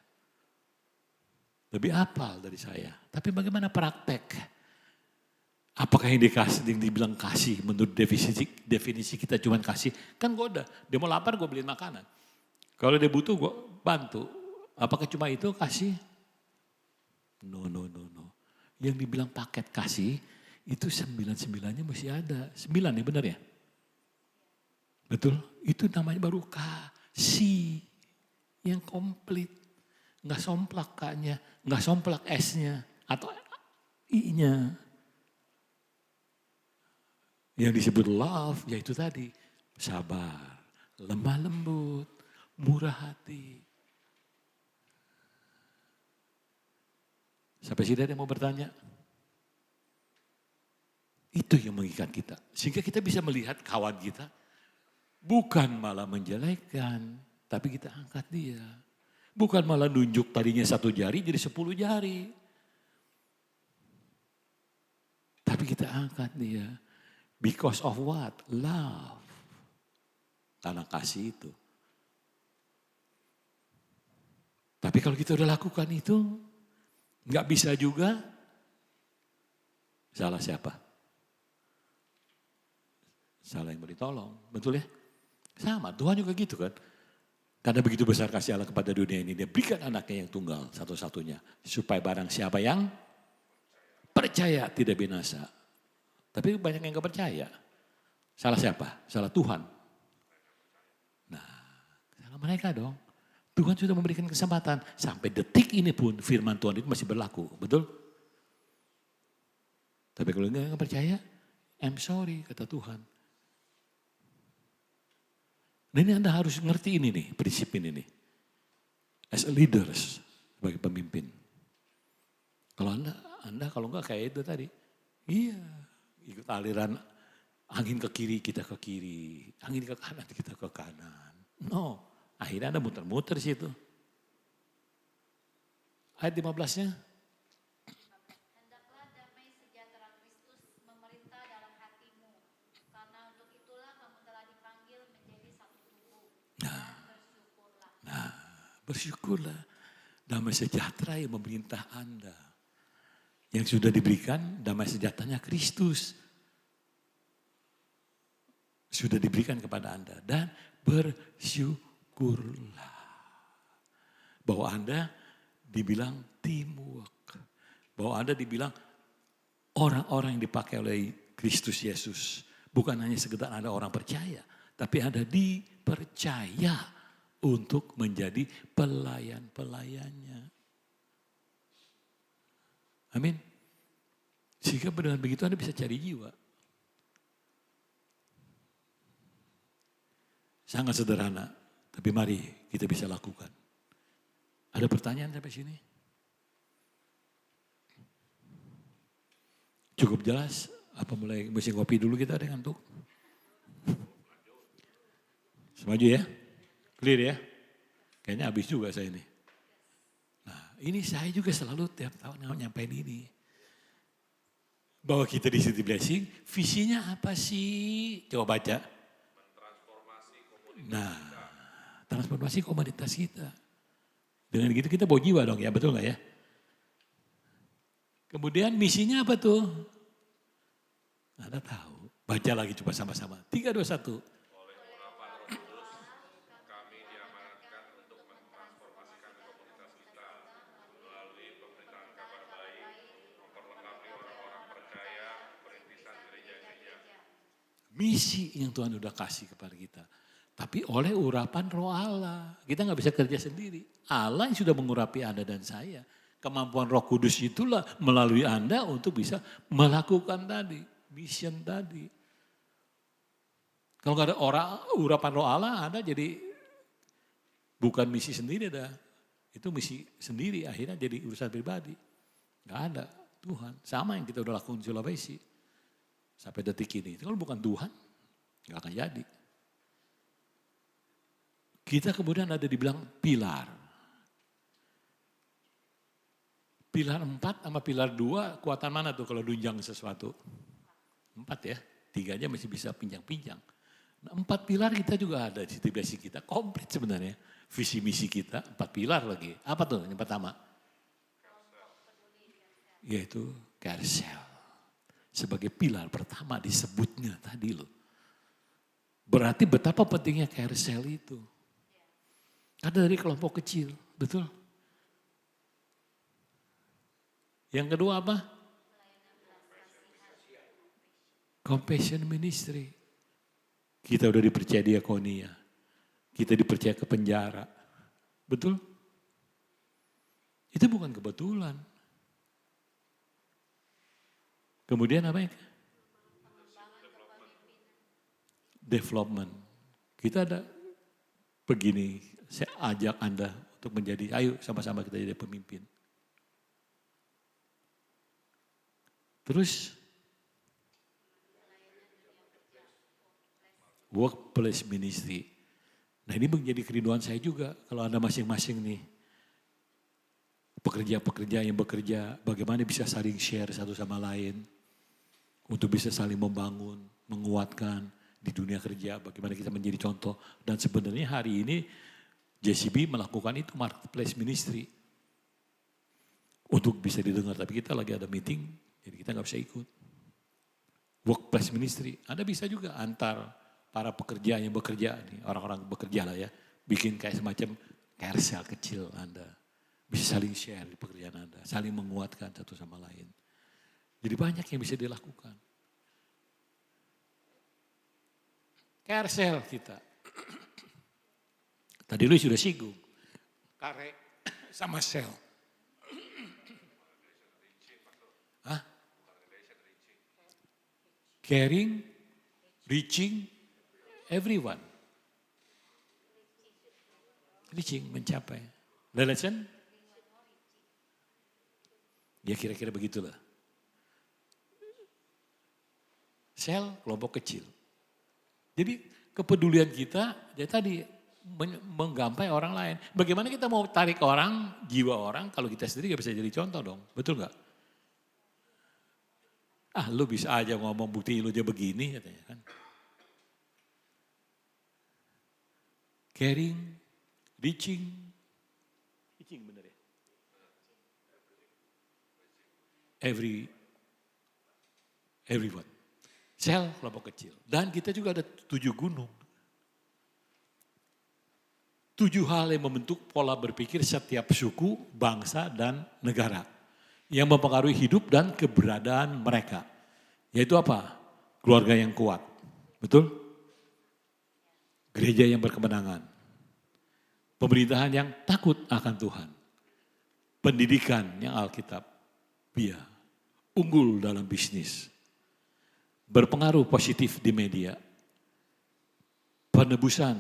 Lebih hafal dari saya. Tapi bagaimana praktek? Apakah yang dibilang kasih menurut definisi kita cuma kasih? Kan gue udah, dia mau lapar gue beliin makanan. Kalau dia butuh gue bantu. Apakah cuma itu kasih? No. Yang dibilang paket kasih itu 9-9-nya masih ada. 9 ya benar ya? Betul? Itu namanya baru kasih yang komplit. Nggak somplak K-nya, nggak somplak S-nya atau I-nya. Yang disebut love yaitu tadi sabar, lemah lembut, murah hati. Sampai sini ada yang mau bertanya? Itu yang mengikat kita. Sehingga kita bisa melihat kawan kita bukan malah menjelekkan, tapi kita angkat dia. Bukan malah nunjuk tadinya 1 jari jadi 10 jari. Tapi kita angkat dia. Because of what? Love. Karena kasih itu. Tapi kalau kita udah lakukan itu, nggak bisa juga, salah siapa? Salah yang beri tolong, betul ya? Sama, Tuhan juga gitu kan. Karena begitu besar kasih Allah kepada dunia ini, dia berikan anaknya yang tunggal satu-satunya. Supaya barang siapa yang percaya tidak binasa. Tapi banyak yang gak percaya. Salah siapa? Salah Tuhan. Nah, salah mereka dong. Tuhan sudah memberikan kesempatan. Sampai detik ini pun firman Tuhan itu masih berlaku. Betul? Tapi kalau gak percaya, I'm sorry kata Tuhan. Nah ini Anda harus ngerti ini nih, prinsip ini nih. As a leaders, sebagai pemimpin. Kalau Anda kalau enggak kayak itu tadi. Iya, ikut aliran angin ke kiri, kita ke kiri. Angin ke kanan, kita ke kanan. No, akhirnya Anda muter-muter situ. Ayat 15-nya. Hendaklah damai sejahtera Kristus memerintah dalam hatimu. Karena untuk itulah kamu telah dipanggil menjadi satu tubuh. Dan bersyakurlah. Bersyukurlah. Damai sejahtera yang memerintah Anda. Yang sudah diberikan damai sejahteranya Kristus. Sudah diberikan kepada Anda. Dan bersyukurlah. Bahwa Anda dibilang teamwork. Bahwa Anda dibilang orang-orang yang dipakai oleh Kristus Yesus. Bukan hanya sekedar Anda orang percaya. Tapi Anda dipercaya untuk menjadi pelayan-pelayannya. Amin. Sehingga dengan begitu Anda bisa cari jiwa. Sangat sederhana, tapi mari kita bisa lakukan. Ada pertanyaan sampai sini? Cukup jelas? Apa mulai mesti ngopi dulu kita dengan tuh? Semaju ya? Clear ya? Kayaknya habis juga saya ini. Nah ini saya juga selalu tiap tahun nyampein ini. Bahwa kita di City Blessing, visinya apa sih? Coba baca. Nah, transformasi komunitas kita. Dengan gitu kita bawa jiwa dong ya, betul gak ya? Kemudian misinya apa tuh? Anda tahu, baca lagi coba sama-sama. 3, 2, 1. Misi yang Tuhan udah kasih kepada kita. Tapi oleh urapan roh Allah. Kita gak bisa kerja sendiri. Allah yang sudah mengurapi Anda dan saya. kemampuan Roh Kudus itulah melalui Anda untuk bisa melakukan tadi, mission tadi. Kalau nggak ada urapan Roh Allah, Anda jadi bukan misi sendiri dah. Itu misi sendiri, akhirnya jadi urusan pribadi. Nggak ada Tuhan. Sama yang kita udah lakukan di Sulawesi. Sampai detik ini. Kalau bukan Tuhan, nggak akan jadi. Kita kemudian ada dibilang pilar. Pilar 4 sama pilar 2, kuatan mana tuh kalau dunjang sesuatu? 4 ya, 3 aja masih bisa pinjang-pinjang. Nah, 4 pilar kita juga ada di basic kita, komplit sebenarnya. Visi misi kita, 4 pilar lagi. Apa tuh yang pertama? Yaitu Carousel. Sebagai pilar pertama disebutnya tadi loh. Berarti betapa pentingnya Carousel itu. Ada dari kelompok kecil, betul? Yang kedua apa? Compassion Ministry. Kita udah dipercaya diakonia. Kita dipercaya ke penjara. Betul? Itu bukan kebetulan. Kemudian apa ya? Development. Kita ada begini, saya ajak Anda untuk menjadi, ayo sama-sama kita jadi pemimpin. Terus workplace ministry. Nah ini menjadi kerinduan saya juga kalau Anda masing-masing nih. Pekerja-pekerja yang bekerja bagaimana bisa saling share satu sama lain. Untuk bisa saling membangun, menguatkan di dunia kerja. Bagaimana kita menjadi contoh. Dan sebenarnya hari ini JCB melakukan itu marketplace ministry. Untuk bisa didengar. Tapi kita lagi ada meeting. Jadi kita nggak bisa ikut. Workplace ministry, Anda bisa juga antar para pekerja yang bekerja, nih, orang-orang bekerja lah ya, bikin kayak semacam carousel kecil Anda. Bisa saling share di pekerjaan Anda, saling menguatkan satu sama lain. Jadi banyak yang bisa dilakukan. Carousel kita. Tadi lu sudah singgung. Kare sama sel. Hah? Caring, reaching, everyone. Reaching, mencapai. Relation? Ya kira-kira begitulah. Sel, kelompok kecil. Jadi kepedulian kita, ya tadi menggapai orang lain. Bagaimana kita mau tarik orang, jiwa orang, kalau kita sendiri gak bisa jadi contoh dong. Betul gak? Ah lu bisa aja ngomong bukti lu aja begini katanya kan. Caring, reaching bener ya. Everyone. Sel kelompok kecil. Dan kita juga ada 7 gunung. 7 hal yang membentuk pola berpikir setiap suku, bangsa, dan negara. Yang mempengaruhi hidup dan keberadaan mereka. Yaitu apa? Keluarga yang kuat. Betul? Gereja yang berkemenangan. Pemerintahan yang takut akan Tuhan. Pendidikan yang Alkitab. Unggul dalam bisnis. Berpengaruh positif di media. Penebusan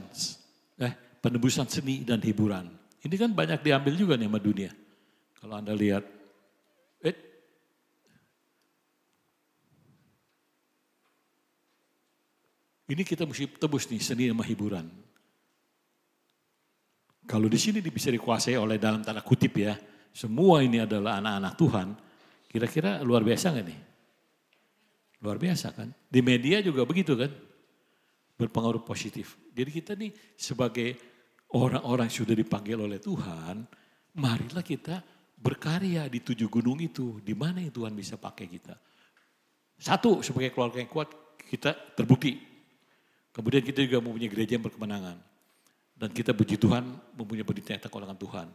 seni dan hiburan. Ini kan banyak diambil juga nih sama dunia. Kalau Anda lihat. Ini kita mesti tebus nih seni sama hiburan. Kalau di sini bisa dikuasai oleh dalam tanda kutip ya. Semua ini adalah anak-anak Tuhan. Kira-kira luar biasa gak nih? Luar biasa kan? Di media juga begitu kan? Berpengaruh positif. Jadi kita nih sebagai orang-orang yang sudah dipanggil oleh Tuhan. Marilah kita berkarya di 7 gunung itu. Di mana yang Tuhan bisa pakai kita. Satu, sebagai keluarga yang kuat kita terbukti. Kemudian kita juga mempunyai gereja yang berkemenangan. Dan kita puji Tuhan mempunyai pendidikan yang takut akan Tuhan.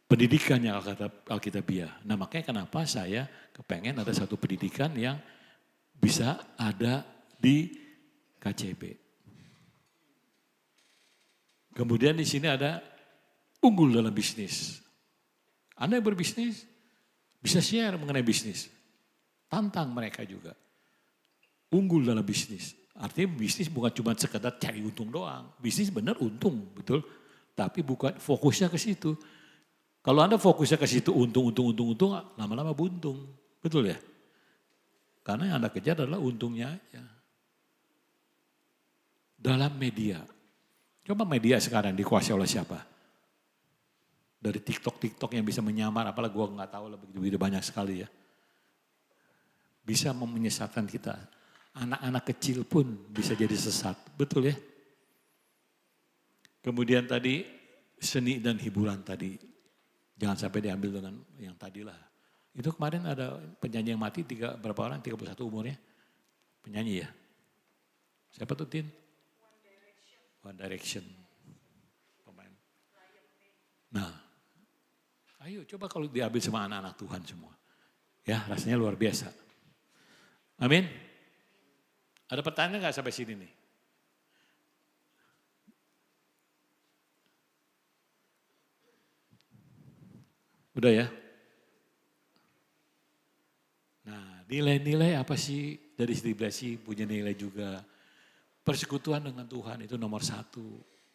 Pendidikan yang Alkitabiah. Nah makanya kenapa saya kepengen ada satu pendidikan yang bisa ada di KCB. Kemudian di sini ada unggul dalam bisnis. Anda yang berbisnis, Bisa share mengenai bisnis. Tantang mereka juga. Unggul dalam bisnis. Artinya bisnis bukan cuma sekedar cari untung doang. Bisnis benar untung, betul. Tapi bukan fokusnya ke situ. Kalau Anda fokusnya ke situ untung, lama-lama buntung. Betul ya? Karena yang Anda kejar adalah untungnya aja. Dalam media. Coba media sekarang dikuasai oleh siapa? Dari TikTok yang bisa menyamar, apalagi gue nggak tahu lah begitu banyak sekali ya. Bisa menyesatkan kita. Anak-anak kecil pun bisa jadi sesat, betul ya? Kemudian tadi seni dan hiburan tadi. Jangan sampai diambil dengan yang tadilah. Itu kemarin ada penyanyi yang mati, berapa orang? 31 umurnya. Penyanyi ya. Siapa tuh Tin? One Direction. Pemain. Nah, ayo coba kalau diambil sama anak-anak Tuhan semua. Ya rasanya luar biasa. Amin. Ada pertanyaan nggak sampai sini nih? Udah ya? Nah, nilai-nilai apa sih dari Setiblasi punya nilai juga. Persekutuan dengan Tuhan itu nomor 1.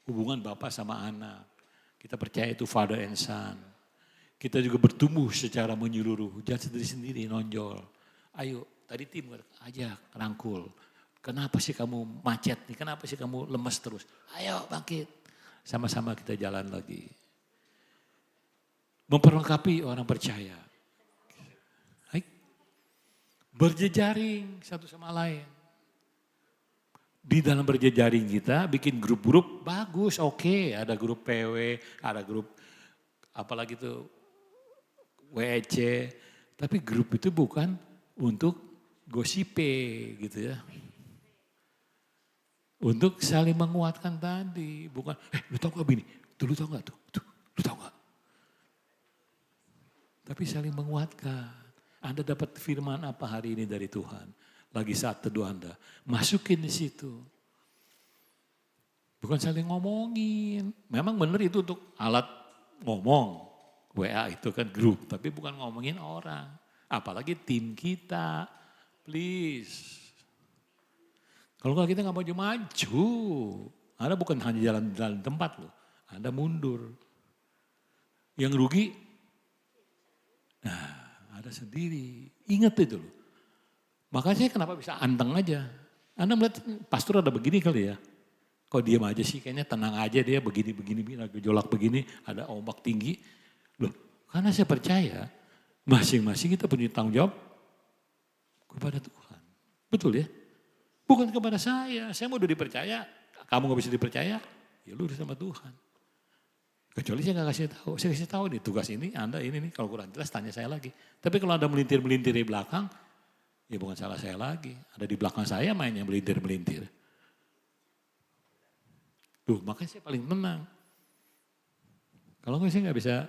Hubungan Bapa sama anak. Kita percaya itu Father and Son. Kita juga bertumbuh secara menyeluruh. Jangan sendiri-sendiri nonjol. Ayo, tadi tim ajak, rangkul. Kenapa sih kamu macet nih? Kenapa sih kamu lemes terus? Ayo bangkit. Sama-sama kita jalan lagi. Memperlengkapi orang percaya. Baik. Berjejaring satu sama lain. Di dalam berjejaring kita bikin grup-grup bagus, oke. Ada grup PW, ada grup apalagi tuh WEC. Tapi grup itu bukan untuk gosipe gitu ya. Untuk saling menguatkan tadi. Bukan, lu tau gak Bini? Tuh lu tau gak tuh? Lu tau gak? Tapi saling menguatkan. Anda dapat firman apa hari ini dari Tuhan? Lagi saat teduh Anda. Masukin di situ. Bukan saling ngomongin. Memang benar itu untuk alat ngomong. WA itu kan grup. Tapi bukan ngomongin orang. Apalagi tim kita. Please. Kalau nggak kita nggak maju-maju. Anda bukan hanya jalan-jalan tempat loh. Anda mundur. Yang rugi, nah ada sendiri. Ingat itu loh. Makanya saya kenapa bisa anteng aja. Anda melihat pastor ada begini kali ya. Kok diam aja sih, kayaknya tenang aja dia begini, gejolak begini, ada ombak tinggi. Loh, karena saya percaya masing-masing kita punya tanggung jawab kepada Tuhan. Betul ya? Bukan kepada saya mau udah dipercaya, kamu gak bisa dipercaya, ya lu udah sama Tuhan. Kecuali saya gak kasih tahu, saya kasih tahu nih tugas ini, Anda ini nih, kalau kurang jelas tanya saya lagi. Tapi kalau Anda melintir-melintir di belakang, ya bukan salah saya lagi. Ada di belakang saya mainnya melintir-melintir. Duh, makanya saya paling tenang. Kalau enggak saya gak bisa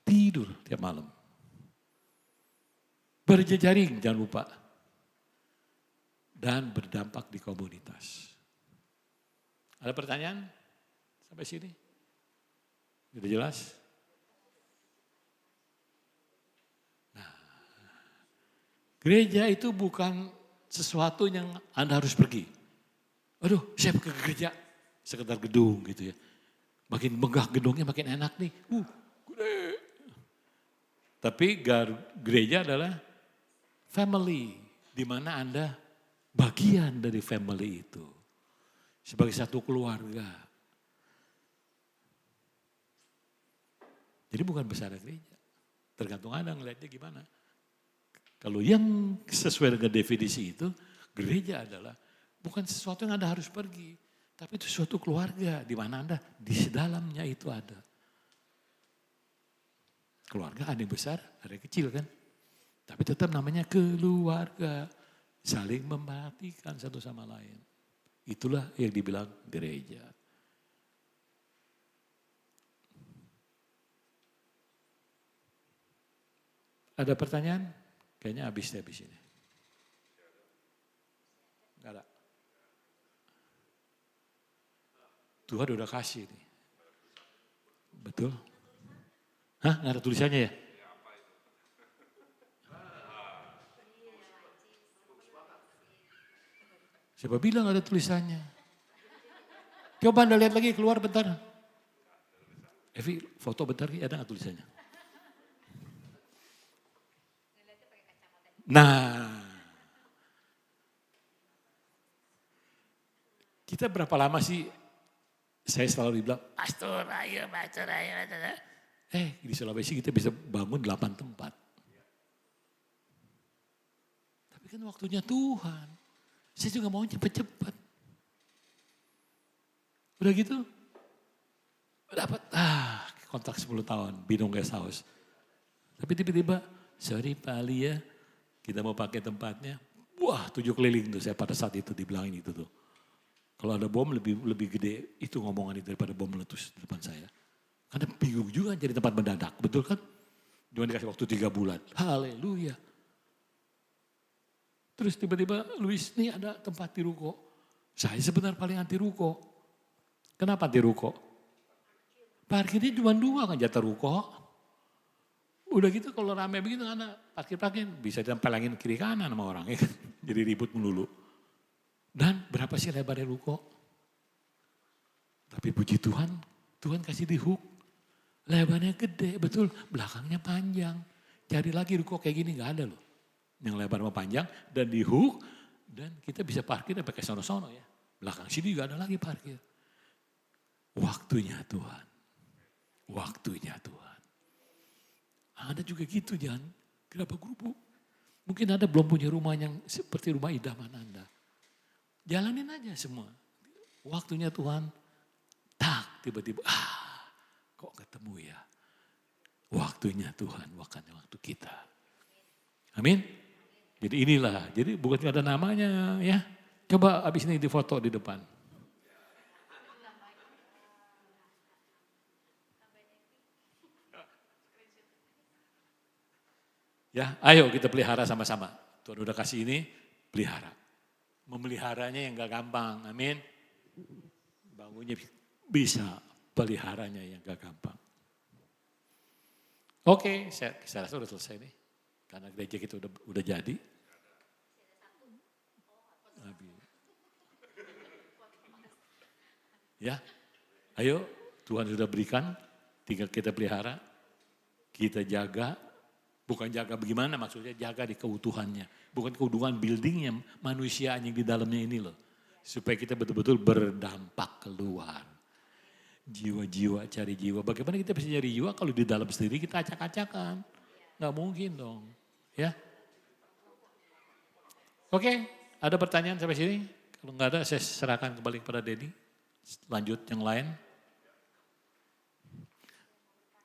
tidur tiap malam. Berjejaring, jangan lupa. Dan berdampak di komunitas. Ada pertanyaan sampai sini? Sudah jelas? Nah, gereja itu bukan sesuatu yang Anda harus pergi. Aduh, saya ke gereja, sekedar gedung gitu ya. Makin megah gedungnya makin enak nih. Gede. Tapi gereja adalah family, di mana Anda bagian dari family itu. Sebagai satu keluarga. Jadi bukan besar gereja. Tergantung Anda ngeliatnya gimana. Kalau yang sesuai dengan definisi itu, gereja adalah bukan sesuatu yang Anda harus pergi. Tapi itu suatu keluarga di mana Anda di dalamnya itu ada. Keluarga ada yang besar, ada yang kecil kan. Tapi tetap namanya keluarga. Saling memperhatikan satu sama lain. Itulah yang dibilang gereja. Ada pertanyaan? Kayaknya habis ini. Enggak ada. Tuhan udah kasih nih. Betul? Hah? Nggak ada tulisannya ya? Siapa bilang ada tulisannya? Coba Anda lihat lagi, keluar bentar. Evi, foto bentar, ada nggak tulisannya? Nah, kita berapa lama sih, saya selalu bilang, pastor ayo. Di Sulawesi kita bisa bangun 8 tempat. Tapi kan waktunya Tuhan. Saya juga mau cepet-cepet. Udah gitu, dapat kontrak 10 tahun, Bidung Guest House. Tapi tiba-tiba, sorry Pak Ali ya, kita mau pakai tempatnya. Wah 7 keliling tuh saya pada saat itu dibilangin itu tuh. Kalau ada bom lebih gede itu ngomongan itu daripada bom meletus di depan saya. Karena bingung juga jadi tempat mendadak, betul kan? Cuma dikasih waktu 3 bulan, haleluya. Terus tiba-tiba Luis nih ada tempat di ruko. Saya sebenarnya paling anti ruko. Kenapa anti ruko? Parkirnya cuma 2 kan jatah ruko. Udah gitu kalau rame begitu karena parkir bisa ditempelangin kiri kanan sama orang ya kan. Jadi ribut melulu. Dan berapa sih lebarnya ruko? Tapi puji Tuhan, Tuhan kasih di hook. Lebarnya gede, betul. Belakangnya panjang. Cari lagi ruko kayak gini gak ada loh. Yang lebar sama panjang dan di hook. Dan kita bisa parkir dan pakai sono-sono ya. Belakang sini juga ada lagi parkir. Waktunya Tuhan. Waktunya Tuhan. Ada juga gitu jangan kenapa gerubuk. Mungkin Anda belum punya rumah yang seperti rumah idaman Anda. Jalanin aja semua. Waktunya Tuhan. Tak tiba-tiba kok ketemu ya. Waktunya Tuhan bukan waktu kita. Amin. Jadi inilah. Jadi bukan ada namanya ya. Coba abis ini difoto di depan. Ya, ayo kita pelihara sama-sama. Tuhan udah kasih ini, pelihara. Memeliharanya yang gak gampang, amin. Bangunnya bisa, peliharanya yang gak gampang. Oke, saya rasa udah selesai nih. Karena gereja kita udah jadi. Ya, ayo Tuhan sudah berikan, tinggal kita pelihara, kita jaga. Bukan jaga bagaimana maksudnya, jaga di keutuhannya. Bukan keutuhan buildingnya, manusia yang di dalamnya ini loh. Supaya kita betul-betul berdampak keluar. Jiwa-jiwa, cari jiwa. Bagaimana kita bisa cari jiwa kalau di dalam sendiri kita acak-acakan. Nggak mungkin dong. Ya. Oke, ada pertanyaan sampai sini? Kalau nggak ada saya serahkan kembali kepada Denny. Lanjut yang lain.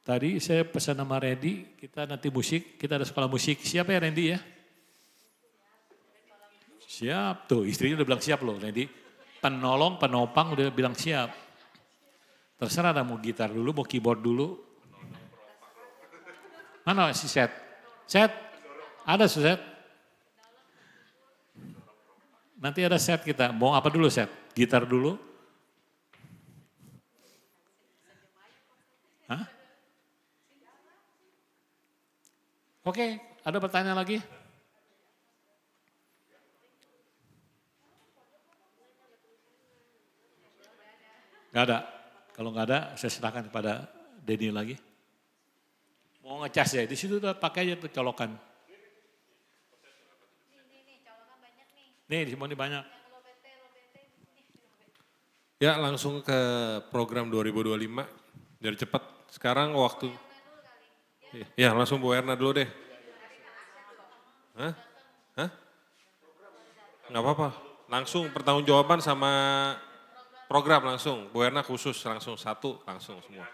Tadi saya pesan sama Randy, kita nanti musik, kita ada sekolah musik. Siapa ya Randy ya? Siap, tuh istrinya udah bilang siap loh Randy. Penolong, penopang udah bilang siap. Terserah ada mau gitar dulu, mau keyboard dulu. Mana si Set? Set? Ada Set? Nanti ada Set kita, mau apa dulu Set? Gitar dulu? Hah? Oke, ada pertanyaan lagi? Gak ada. Kalau gak ada, saya serahkan kepada Denny lagi. Mau ngecas ya, di situ tuh pakai aja tuh colokan. Nih, colokan banyak nih. Nih, di semua ini banyak. Yang lo bete. Ya langsung ke program 2025, biar cepat. Sekarang waktu. Ya langsung Bu Erna dulu deh. Hah? Hah? Nggak apa-apa. Langsung pertanggungjawaban sama program langsung. Bu Erna khusus langsung satu, langsung semua.